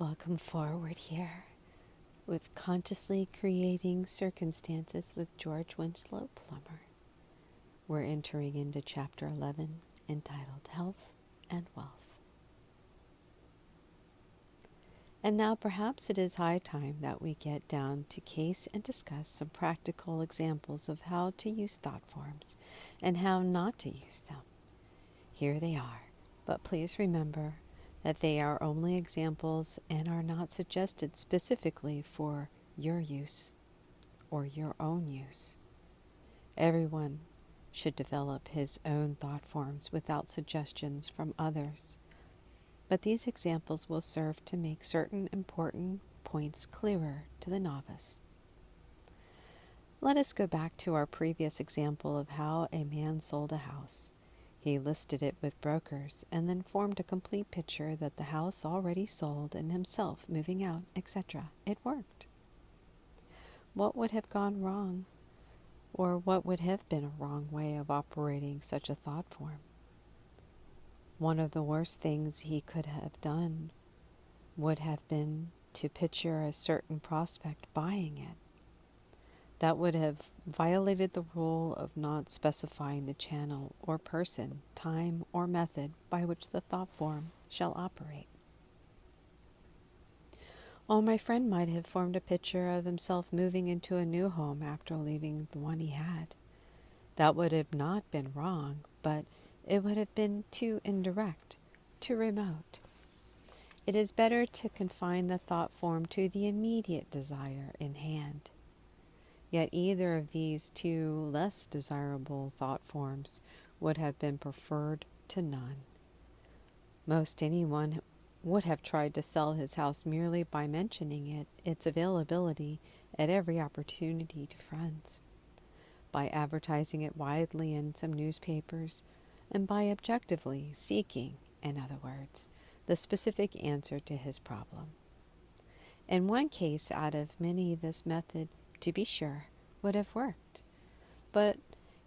Welcome forward here with Consciously Creating Circumstances with George Winslow, Plummer. We're entering into Chapter 11, entitled Health and Wealth. And now perhaps it is high time that we get down to case and discuss some practical examples of how to use thought forms and how not to use them. Here they are, but please remember that they are only examples and are not suggested specifically for your use or your own use. Everyone should develop his own thought forms without suggestions from others. But these examples will serve to make certain important points clearer to the novice. Let us go back to our previous example of how a man sold a house. He listed it with brokers and then formed a complete picture that the house already sold and himself moving out, etc. It worked. What would have gone wrong? Or what would have been a wrong way of operating such a thought form? One of the worst things he could have done would have been to picture a certain prospect buying it. That would have violated the rule of not specifying the channel or person, time, or method by which the thought form shall operate. While my friend might have formed a picture of himself moving into a new home after leaving the one he had. That would have not been wrong, but it would have been too indirect, too remote. It is better to confine the thought form to the immediate desire in hand. Yet either of these two less desirable thought forms would have been preferred to none. Most anyone would have tried to sell his house merely by mentioning its availability at every opportunity to friends, by advertising it widely in some newspapers, and by objectively seeking, in other words, the specific answer to his problem. In one case out of many, this method, to be sure, would have worked. But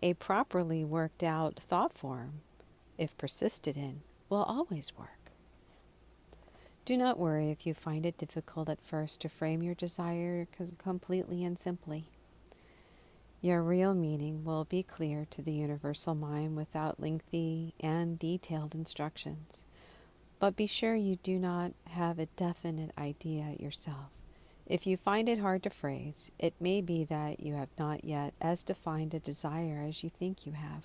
a properly worked out thought form, if persisted in, will always work. Do not worry if you find it difficult at first to frame your desire completely and simply. Your real meaning will be clear to the universal mind without lengthy and detailed instructions. But be sure you do not have a definite idea yourself. If you find it hard to phrase, it may be that you have not yet as defined a desire as you think you have.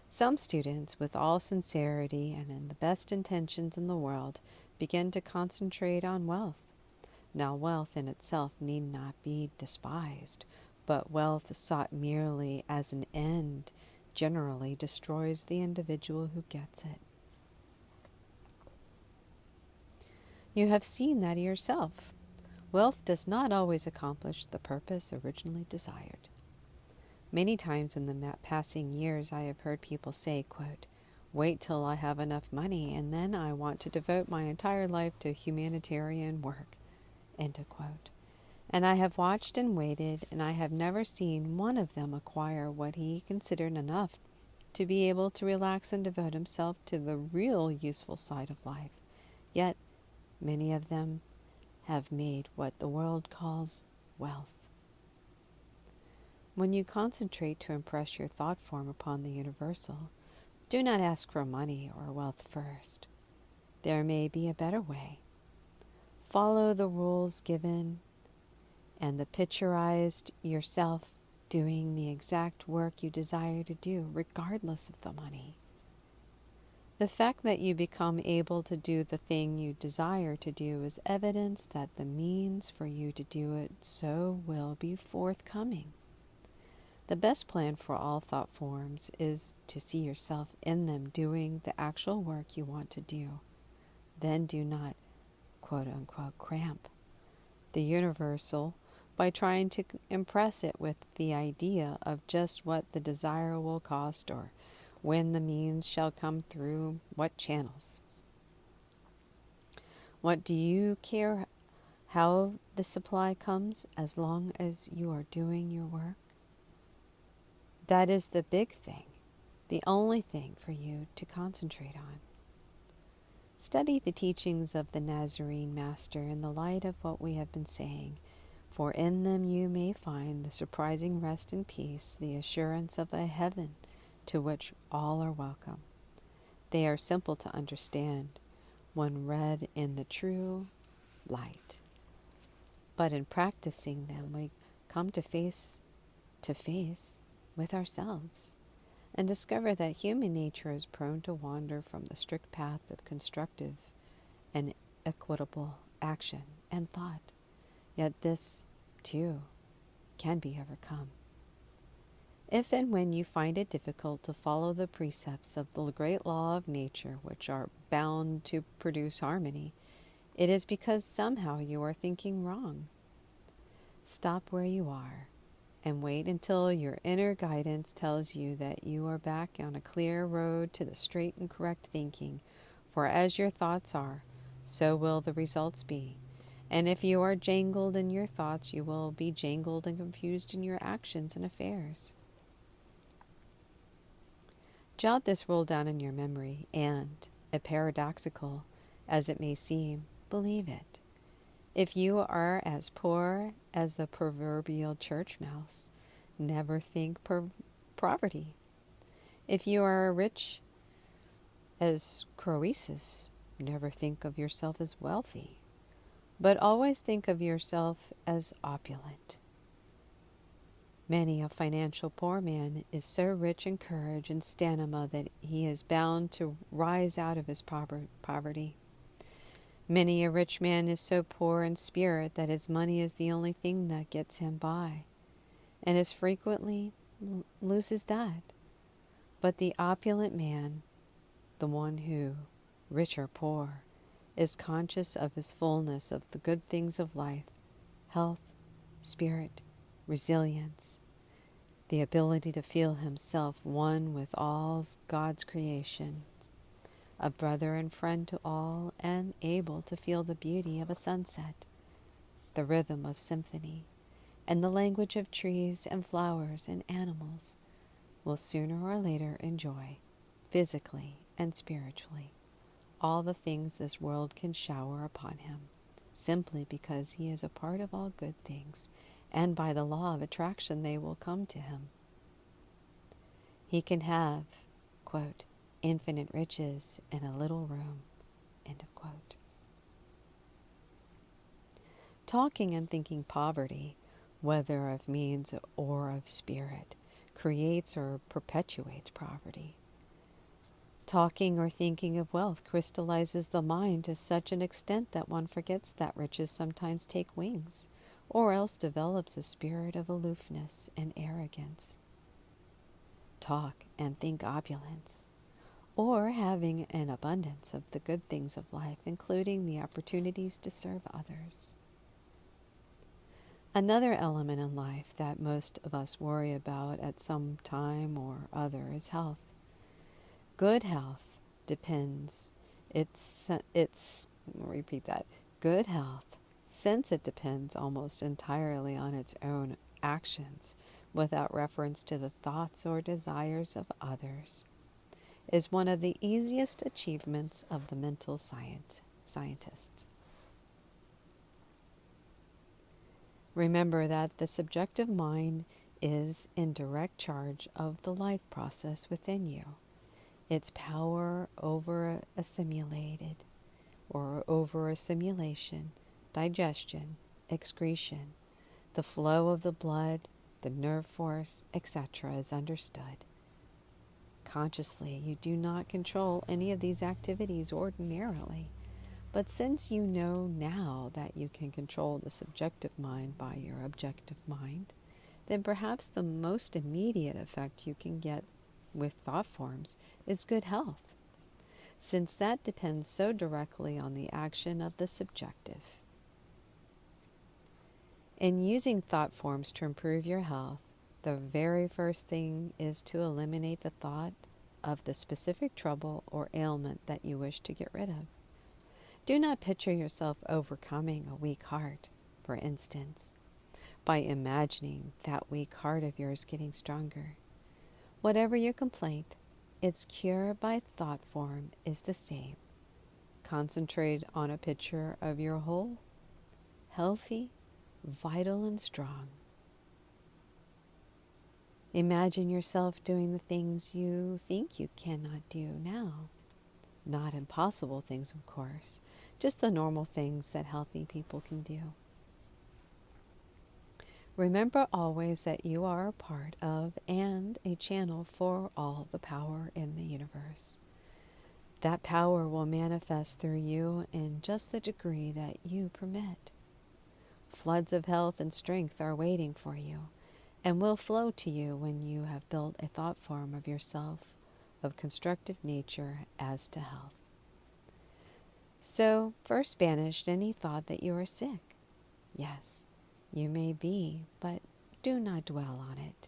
Some students, with all sincerity and in the best intentions in the world, begin to concentrate on wealth. Now, wealth in itself need not be despised, but wealth sought merely as an end generally destroys the individual who gets it. You have seen that yourself. Wealth does not always accomplish the purpose originally desired. Many times in the passing years I have heard people say, quote, "Wait till I have enough money and then I want to devote my entire life to humanitarian work," end of quote. And I have watched and waited, and I have never seen one of them acquire what he considered enough to be able to relax and devote himself to the real useful side of life. Yet many of them have made what the world calls wealth. When you concentrate to impress your thought form upon the universal, do not ask for money or wealth first. There may be a better way. Follow the rules given and the picturized yourself doing the exact work you desire to do, regardless of the money. The fact that you become able to do the thing you desire to do is evidence that the means for you to do it so will be forthcoming. The best plan for all thought forms is to see yourself in them doing the actual work you want to do. Then do not, quote-unquote, cramp the universal by trying to impress it with the idea of just what the desire will cost or when the means shall come through what channels. What do you care how the supply comes as long as you are doing your work? That is the big thing, the only thing for you to concentrate on. Study the teachings of the Nazarene Master in the light of what we have been saying, for in them you may find the surprising rest and peace, the assurance of a heaven to which all are welcome. They are simple to understand when read in the true light. But in practicing them, we come to face with ourselves and discover that human nature is prone to wander from the strict path of constructive and equitable action and thought. Yet this, too, can be overcome. If and when you find it difficult to follow the precepts of the great law of nature, which are bound to produce harmony, it is because somehow you are thinking wrong. Stop where you are and wait until your inner guidance tells you that you are back on a clear road to the straight and correct thinking, for as your thoughts are, so will the results be. And if you are jangled in your thoughts, you will be jangled and confused in your actions and affairs. Jot this rule down in your memory and, paradoxical as it may seem, believe it. If you are as poor as the proverbial church mouse, never think poverty. If you are rich as Croesus, never think of yourself as wealthy, but always think of yourself as opulent. Many a financial poor man is so rich in courage and stamina that he is bound to rise out of his poverty. Many a rich man is so poor in spirit that his money is the only thing that gets him by, and as frequently loses that. But the opulent man, the one who, rich or poor, is conscious of his fullness of the good things of life, health, spirit, resilience, the ability to feel himself one with all God's creation, a brother and friend to all, and able to feel the beauty of a sunset, the rhythm of symphony, and the language of trees and flowers and animals, will sooner or later enjoy, physically and spiritually, all the things this world can shower upon him, simply because he is a part of all good things, and by the law of attraction they will come to him. He can have, quote, infinite riches in a little room, end of quote. Talking and thinking poverty, whether of means or of spirit, creates or perpetuates poverty. Talking or thinking of wealth crystallizes the mind to such an extent that one forgets that riches sometimes take wings, or else develops a spirit of aloofness and arrogance. Talk and think opulence, or having an abundance of the good things of life, including the opportunities to serve others. Another element in life that most of us worry about at some time or other is health. Good health depends, repeat that, good health, since it depends almost entirely on its own actions, without reference to the thoughts or desires of others, is one of the easiest achievements of the mental scientists. Remember that the subjective mind is in direct charge of the life process within you. Its power over a simulation, digestion, excretion, the flow of the blood, the nerve force, etc. is understood. Consciously, you do not control any of these activities ordinarily, but since you know now that you can control the subjective mind by your objective mind, then perhaps the most immediate effect you can get with thought forms is good health, since that depends so directly on the action of the subjective. In using thought forms to improve your health, the very first thing is to eliminate the thought of the specific trouble or ailment that you wish to get rid of. Do not picture yourself overcoming a weak heart, for instance, by imagining that weak heart of yours getting stronger. Whatever your complaint, its cure by thought form is the same. concentrate on a picture of your whole, healthy, vital, and strong. Imagine yourself doing the things you think you cannot do now. Not impossible things, of course, just the normal things that healthy people can do. Remember always that you are a part of and a channel for all the power in the universe. That power will manifest through you in just the degree that you permit. Floods of health and strength are waiting for you and will flow to you when you have built a thought form of yourself of constructive nature as to health. So, first banish any thought that you are sick. Yes, you may be, but do not dwell on it.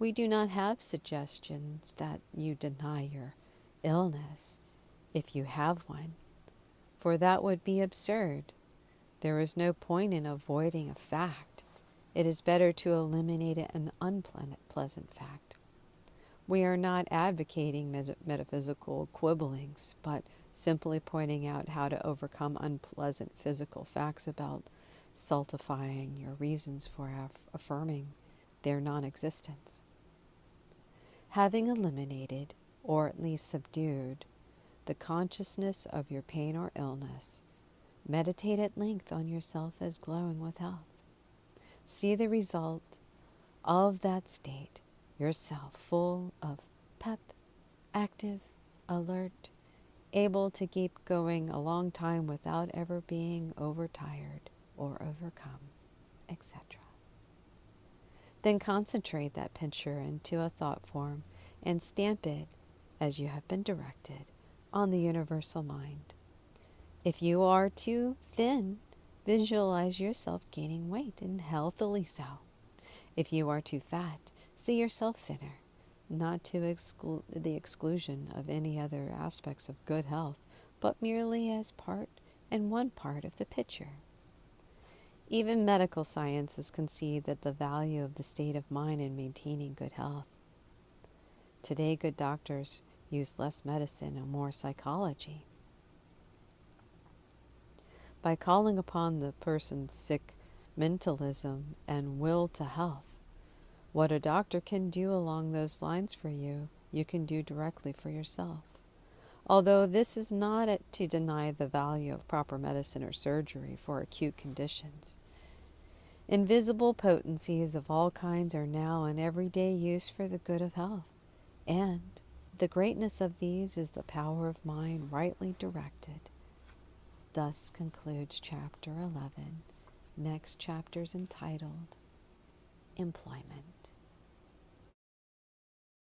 We do not have suggestions that you deny your illness if you have one, for that would be absurd. There is no point in avoiding a fact. It is better to eliminate an unpleasant fact. We are not advocating metaphysical quibblings, but simply pointing out how to overcome unpleasant physical facts about stultifying your reasons for affirming their non-existence. Having eliminated, or at least subdued, the consciousness of your pain or illness, meditate at length on yourself as glowing with health. See the result of that state, yourself full of pep, active, alert, able to keep going a long time without ever being overtired or overcome, etc. Then concentrate that picture into a thought form and stamp it, as you have been directed, on the universal mind. If you are too thin, visualize yourself gaining weight and healthily so. If you are too fat, see yourself thinner, not to the exclusion of any other aspects of good health, but merely as part and one part of the picture. Even medical science has conceded that the value of the state of mind in maintaining good health. Today, good doctors use less medicine and more psychology. By calling upon the person's sick mentalism and will to health, what a doctor can do along those lines for you, you can do directly for yourself. Although this is not to deny the value of proper medicine or surgery for acute conditions. Invisible potencies of all kinds are now in everyday use for the good of health, and the greatness of these is the power of mind rightly directed. Thus concludes Chapter 11. Next chapter is entitled Employment.